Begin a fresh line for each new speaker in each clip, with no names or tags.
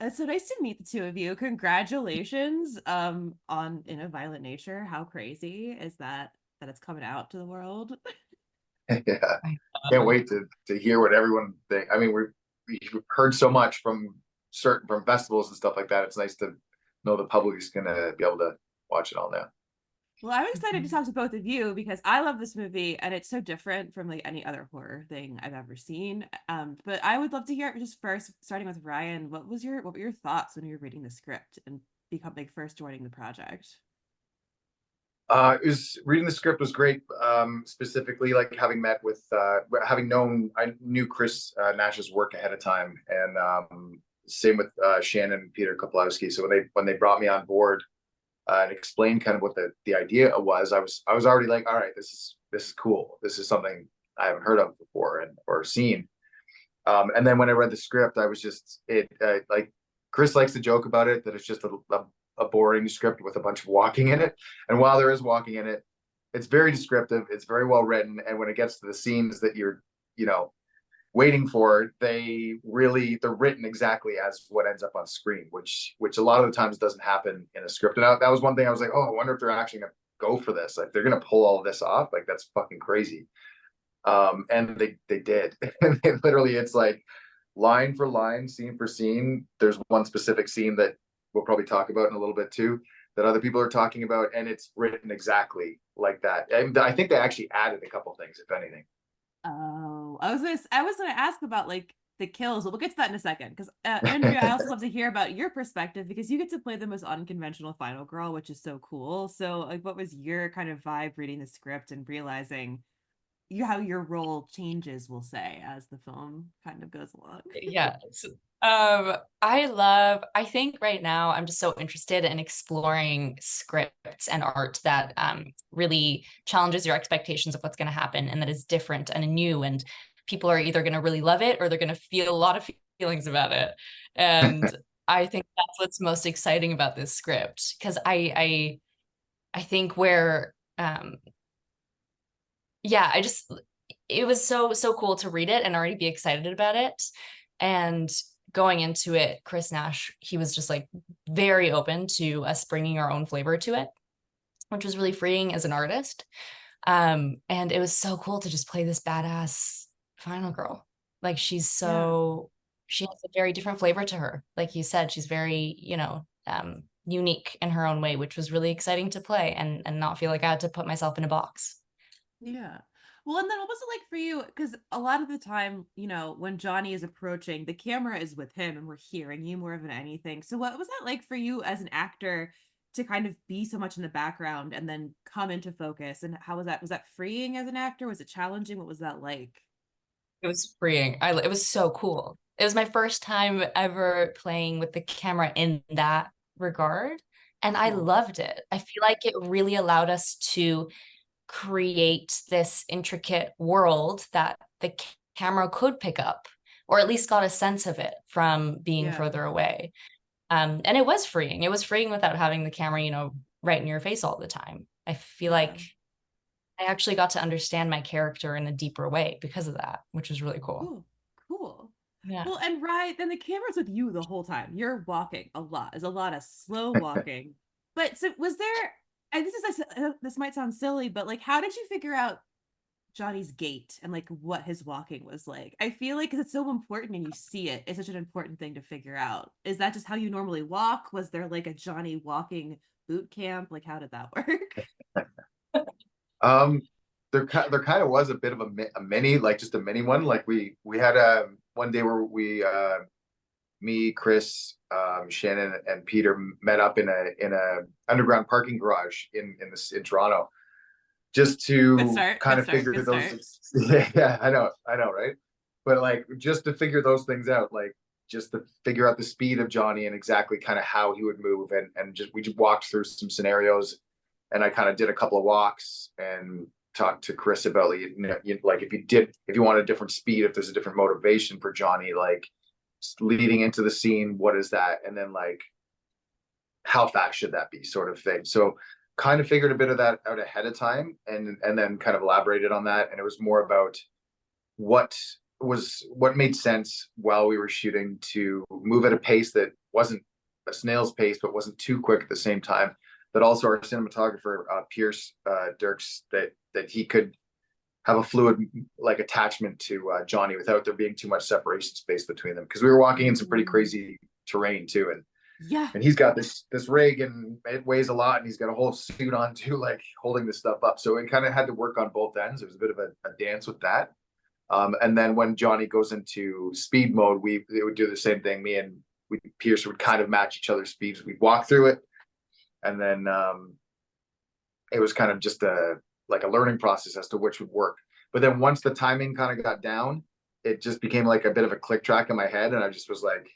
It's so nice to meet the two of you. Congratulations on In a Violent Nature. How crazy is that it's coming out to the world?
Yeah,
I
can't
know.
wait to hear what everyone think. I mean, we've heard so much from festivals and stuff like that. It's nice to know the public is gonna be able to watch it all now.
Well, I'm excited to
Mhm.
talk to both of you because I love this movie and it's so different from like any other horror thing I've ever seen. But I would love to hear just first, starting with Ryan, what were your thoughts when you were reading the script and becoming first joining the project?
It was reading the script was great. Specifically, like having known, I knew Chris Nash's work ahead of time, and same with Shannon and Peter Koplowski. So when they brought me on board and explained kind of what the idea was, I was already like, all right, this is cool. This is something I haven't heard of before and or seen. And then when I read the script, I was just it like Chris likes to joke about it that it's just a boring script with a bunch of walking in it. And while there is walking in it, it's very descriptive. It's very well written. And when it gets to the scenes that you're, you know, waiting for, they're written exactly as what ends up on screen, which a lot of the times doesn't happen in a script. And that was one thing I was like, oh, I wonder if they're actually gonna go for this. Like they're gonna pull all of this off. Like that's fucking crazy. And they did. And they literally, it's like line for line, scene for scene. There's one specific scene that we'll probably talk about in a little bit too, that other people are talking about, and it's written exactly like that. And I think they actually added a couple things, if anything.
Oh, I was gonna ask about like the kills, but we'll get to that in a second. Because Andrea, I also love to hear about your perspective because you get to play the most unconventional final girl, which is so cool. So, like, what was your kind of vibe reading the script and realizing how your role changes, we'll say, as the film kind of goes along?
Yes. I think right now I'm just so interested in exploring scripts and art that really challenges your expectations of what's going to happen and that is different and new. And people are either going to really love it or they're going to feel a lot of feelings about it. And I think that's what's most exciting about this script because I think where yeah, it was so cool to read it and already be excited about it. And going into it, Chris Nash, he was just like very open to us bringing our own flavor to it, which was really freeing as an artist. And it was so cool to just play this badass final girl. Like
Yeah.
she has a very different flavor to her. Like you said, she's very, unique in her own way, which was really exciting to play and not feel like I had to put myself in a box.
Yeah. Well, and then what was it like for you? Because a lot of the time, when Johnny is approaching, the camera is with him and we're hearing you more than anything. So what was that like for you as an actor to kind of be so much in the background and then come into focus? And how was that? Was that freeing as an actor? Was it challenging? What was that like?
It was freeing. It was so cool. It was my first time ever playing with the camera in that regard, and I
Cool.
loved it. I feel like it really allowed us to create this intricate world that the camera could pick up, or at least got a sense of it from being
Yeah.
further away. And it was freeing. It was freeing without having the camera, right in your face all the time. I feel
Yeah.
like I actually got to understand my character in a deeper way because of that, which was really cool.
Cool. Cool.
Yeah.
Well, and right, then the camera's with you the whole time. You're walking a lot. There's a lot of slow walking. But so was there, and this might sound silly, but like how did you figure out Johnny's gait and like what his walking was like? I feel like because it's so important and you see it, it's such an important thing to figure out. Is that just how you normally walk? Was there like a Johnny walking boot camp? Like how did that work?
Um, there kind of was a bit of a mini, like just a mini one. Like we had a one day where we me, Chris, Shannon, and Peter met up in a underground parking garage in Toronto, just
Good
to
start.
kind
Good
of
start.
figure
Good start.
those. Yeah, I know, right? But like just to figure those things out, like just to figure out the speed of Johnny and exactly kind of how he would move, and just we just walked through some scenarios, and I kind of did a couple of walks and talked to Chris about like if you want a different speed, if there's a different motivation for Johnny, like leading into the scene, what is that, and then like how fast should that be, sort of thing. So kind of figured a bit of that out ahead of time, and then kind of elaborated on that, and it was more about what what made sense while we were shooting to move at a pace that wasn't a snail's pace, but wasn't too quick at the same time. But also our cinematographer, Pierce Dirks, that he could have a fluid like attachment to Johnny without there being too much separation space between them, because we were walking in some pretty crazy terrain too,
Yeah.
and he's got this rig and it weighs a lot, and he's got a whole suit on too, like holding this stuff up. So it kind of had to work on both ends. It was a bit of a dance with that. And then when Johnny goes into speed mode, they would do the same thing. Me and Pierce would kind of match each other's speeds. We'd walk through it, and then it was kind of just like a learning process as to which would work. But then once the timing kind of got down, it just became like a bit of a click track in my head, and I just was like,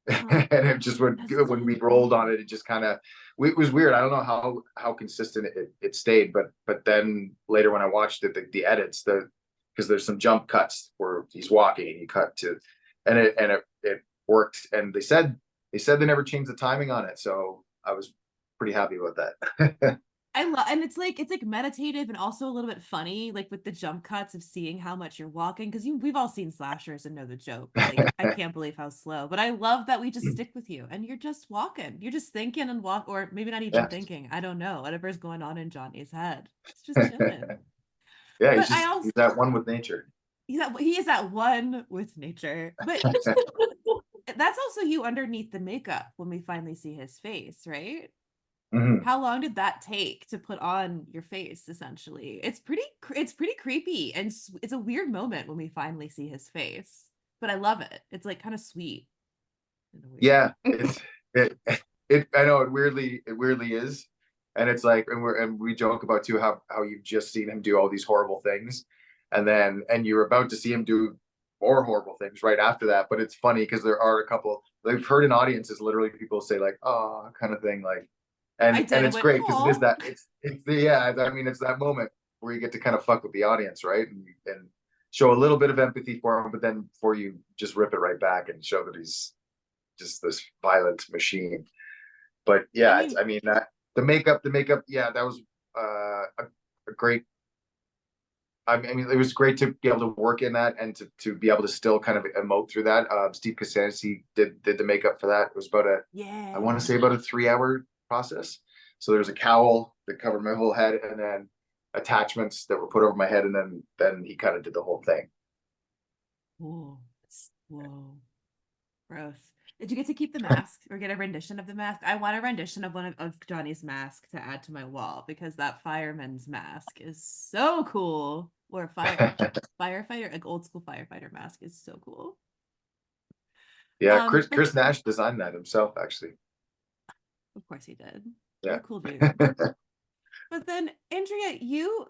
and it just would, when we rolled on it, it just kind of, it was weird. I don't know how consistent it stayed, but then later when I watched it, the edits, because there's some jump cuts where he's walking and you cut to, and it worked. And they said they never changed the timing on it, so I was pretty happy about that.
I love, and it's like meditative and also a little bit funny, like with the jump cuts of seeing how much you're walking, because we've all seen slashers and know the joke. Like, I can't believe how slow, but I love that we just stick with you and you're just walking, you're just thinking and walk, or maybe not even
Yeah.
thinking. I don't know, whatever's going on in Johnny's head. It's just chilling.
Yeah,
But
he's that one with nature.
He is that one with nature. But that's also you underneath the makeup when we finally see his face, right?
Mm-hmm.
How long did that take to put on your face? Essentially, it's pretty creepy, and it's a weird moment when we finally see his face. But I love it. It's like kind of sweet.
Yeah, I know it weirdly is, and it's like, and we joke about too how you've just seen him do all these horrible things, and you're about to see him do more horrible things right after that. But it's funny because there are a couple they've heard in audiences, literally people say like, "Oh," kind of thing, like.
I did.
And
I
it's
went,
great because it is
oh.
that it's the, yeah, I mean, it's that moment where you get to kind of fuck with the audience, right? And show a little bit of empathy for him, but then before you just rip it right back and show that he's just this violent machine. But yeah, I mean that the makeup, yeah, that was a great. I mean, it was great to be able to work in that and to be able to still kind of emote through that. Steve Casanti did the makeup for that. It was about I want to say about a 3-hour process. So there's a cowl that covered my whole head, and then attachments that were put over my head, and then he kind of did the whole thing.
Whoa. Gross. Did you get to keep the mask or get a rendition of the mask? I want a rendition of one of Johnny's mask to add to my wall, because that fireman's mask is so cool. Or firefighter, like old school firefighter mask is so cool.
Yeah, Chris Nash designed that himself, actually.
Of course he did.
Yeah.
You're a cool dude. But then, Andrea,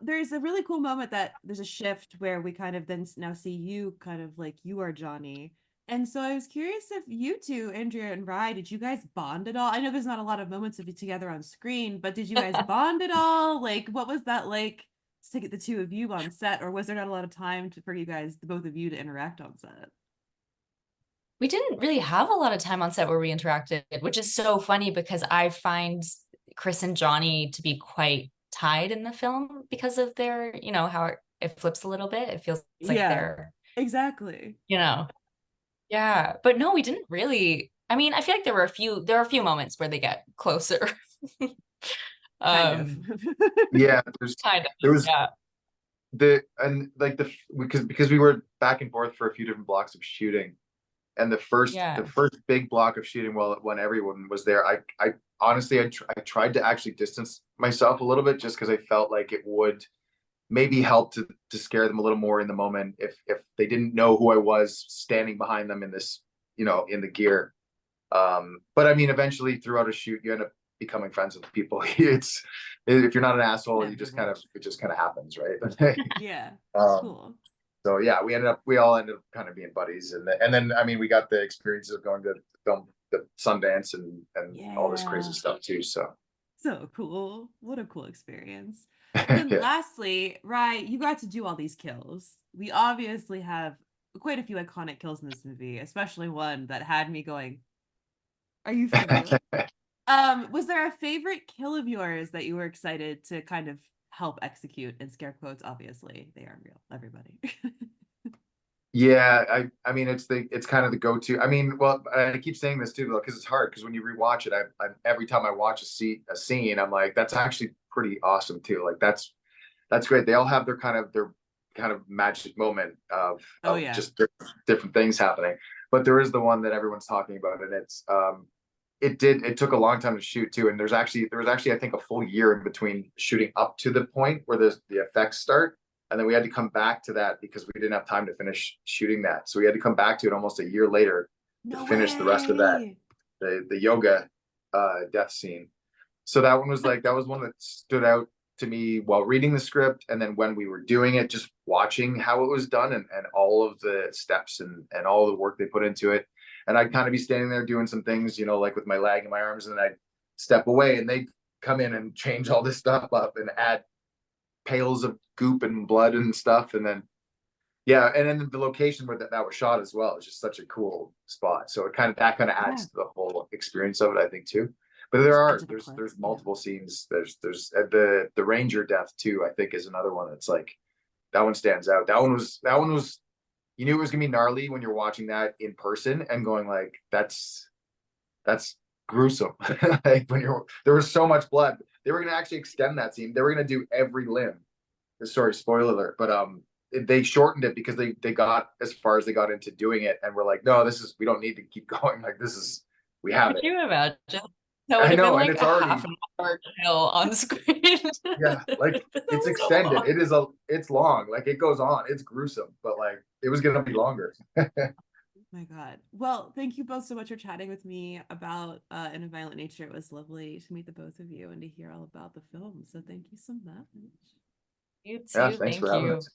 there's a really cool moment that there's a shift where we kind of then now see you kind of like you are Johnny. And so I was curious if you two, Andrea and Rye, did you guys bond at all? I know there's not a lot of moments of you together on screen, but did you guys bond at all? Like, what was that like to get the two of you on set, or was there not a lot of time for you guys, the both of you, to interact on set?
We didn't really have a lot of time on set where we interacted, which is so funny because I find Chris and Johnny to be quite tied in the film because of their, how it flips a little bit. It feels like they're
exactly.
Yeah, but no, we didn't really. I mean, I feel like there are a few moments where they get closer.
Kind of.
Yeah, there was
yeah.
because we were back and forth for a few different blocks of shooting, and the first big block of shooting, when everyone was there, I honestly I tried to actually distance myself a little bit, just because I felt like it would maybe help to scare them a little more in the moment if they didn't know who I was standing behind them in this, in the gear. But I mean, eventually throughout a shoot, you end up becoming friends with people. If you're not an asshole, it just kind of happens, right?
Yeah.
Cool. So yeah, we all ended up kind of being buddies, and then I mean, we got the experiences of going to film the Sundance and all this crazy stuff too. So
cool. What a cool experience. And then lastly, Rye, you got to do all these kills. We obviously have quite a few iconic kills in this movie, especially one that had me going, are you for real? Was there a favorite kill of yours that you were excited to kind of help execute? In scare quotes, obviously, they are real, everybody.
Yeah, I mean it's kind of the go-to. I mean, well, I keep saying this too, because it's hard because when you rewatch it, I every time I watch a scene, I'm like, that's actually pretty awesome too. Like that's great. They all have their kind of magic moment
Oh
of
yeah.
just different things happening. But there is the one that everyone's talking about, and it took a long time to shoot too. And there was actually I think a full year in between shooting up to the point where the effects start, and then we had to come back to that because we didn't have time to finish shooting that. So we had to come back to it almost a year later to
No
finish the rest of that,
way.
the yoga death scene. So that one was like that was one that stood out to me while reading the script, and then when we were doing it, just watching how it was done, and all of the steps and all the work they put into it. And I'd kind of be standing there doing some things, like with my leg and my arms, and then I'd step away and they'd come in and change all this stuff up and add pails of goop and blood and stuff. And then yeah, and then the location where that was shot as well is just such a cool spot. So that kind of
Yeah.
adds to the whole experience of it, I think too. But
Just edge of the cliff.
there's
Yeah.
multiple scenes. There's the ranger death too, I think, is another one that's like that one stands out. That one was you knew it was gonna be gnarly when you're watching that in person and going like that's gruesome. Like there was so much blood. They were gonna actually extend that scene. They were gonna do every limb. Sorry, spoiler alert, but they shortened it because they got as far as they got into doing it, and we're like, no, we don't need to keep going. Like we have
Could
it.
you imagine? That would
I
have been
know, and
like
it's
a half
already
an hour kill on screen.
yeah, like
That
it's
was so
extended.
long.
It's long. Like it goes on. It's gruesome, but like it was gonna be longer.
My God. Well, thank you both so much for chatting with me about In a Violent Nature. It was lovely to meet the both of you and to hear all about the film. So thank you so much.
You
Yeah,
too.
thanks for
Thank
having
you.
us.